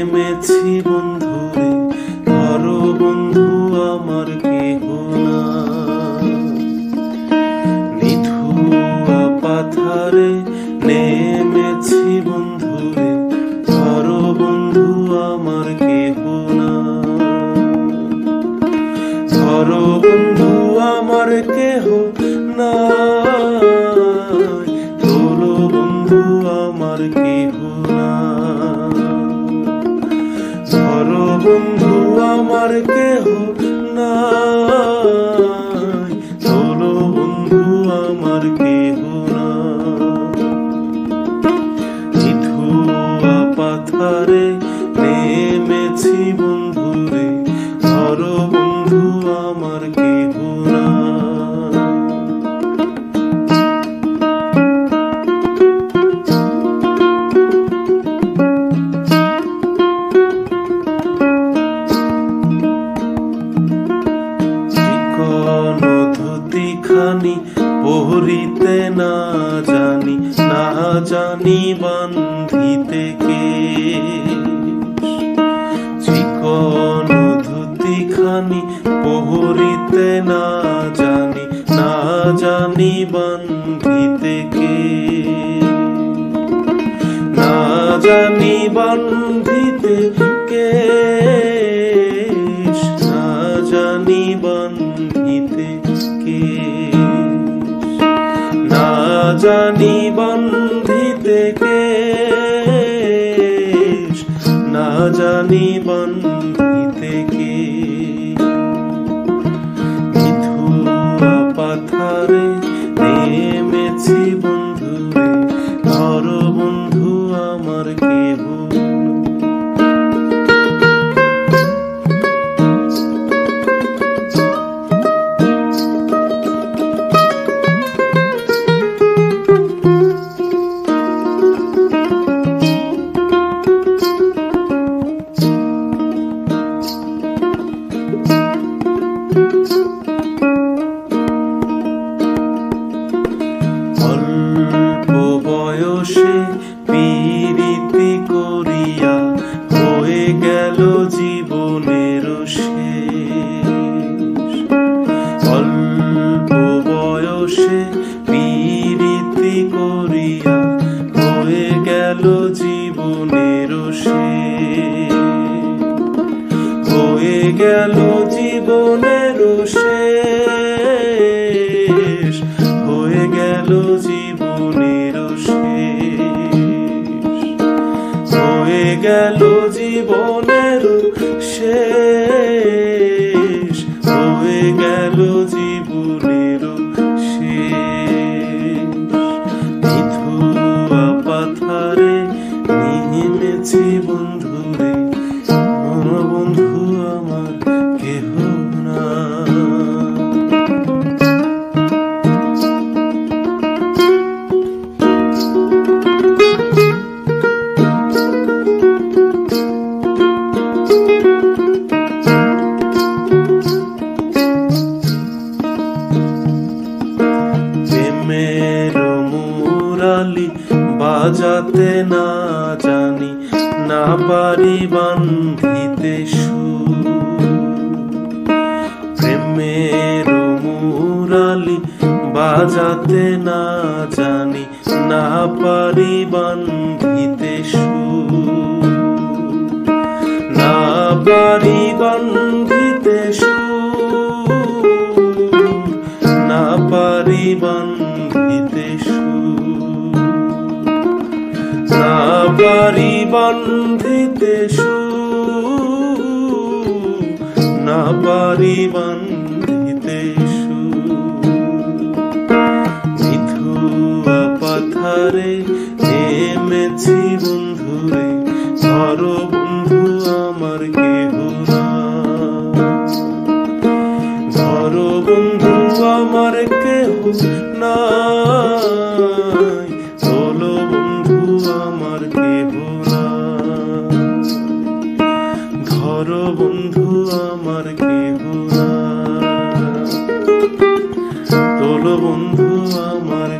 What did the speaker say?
নেমেছি বন্ধুরে, ধরো বন্ধু আমার কেহ না। নিধুয়া পাথারে নেমেছি বন্ধুরে, ধরো বন্ধু আমার কেহ না। ধরো বন্ধু আমার কেহ না, তোলো বন্ধু আমার কেহ না। ধরো বন্ধু আমার কেহ না, তোলো বন্ধু আমার কেহ না। নিধুয়া পাথারে নেমেছি বন্ধুরে, ধরো বন্ধু আমার কেহ না। ধুতিখানি পরিতে না জানি, না জানি বান্ধিতে কেশ। চিকন ধুতিখানি পরিতে না জানি, না জানি বান্ধিতে কেশ। না জানি বান্ধিতে কেশ, না জানি বান্ধিতে না জানি বান্ধিতে কেশ, না জানি বান্ধিতে কেশ। নিধুয়া পাথারে নেমেছি বন্ধুরে, ধরো বন্ধু আমার কেহ না। অল্প বয়সে পীড়িতি করিয়া হয়ে গেল জীবনের শেষ। অল্প বয়সে পীড়িতি করিয়া হয়ে গেল জীবনের শেষ। হয়ে গেল জীবনের শেষ, হয়ে গেল জীবনের শেষ। হয়ে গেল জীবনের শেষ, হয়ে গেল জীবনের শেষ। নিধুয়া পাথারে নেমেছি বন্ধুরে, ধরো বন্ধু আমার কেহ না। প্রেমের মুরালি বাজাতে না জানি, না পারি বান্ধিতে সুর। প্রেমের মুরালি বাজাতে না জানি, না পারি বান্ধিতে সুর। না পারি বান্ধিতে সুর, না পারি বান্ধিতে সুর। না পারি বান্ধিতে সুর, না পারি বান্ধিতে সুর। নিধুয়া পাথারে নেমেছি বন্ধুরে, ধরো বন্ধু আমার কেহ না। ধরো বন্ধু আমার কেহ নাই, তোলো বন্ধু আমার কেহ না। ধরো বন্ধু আমার কেহ না, তোলো বন্ধু আমার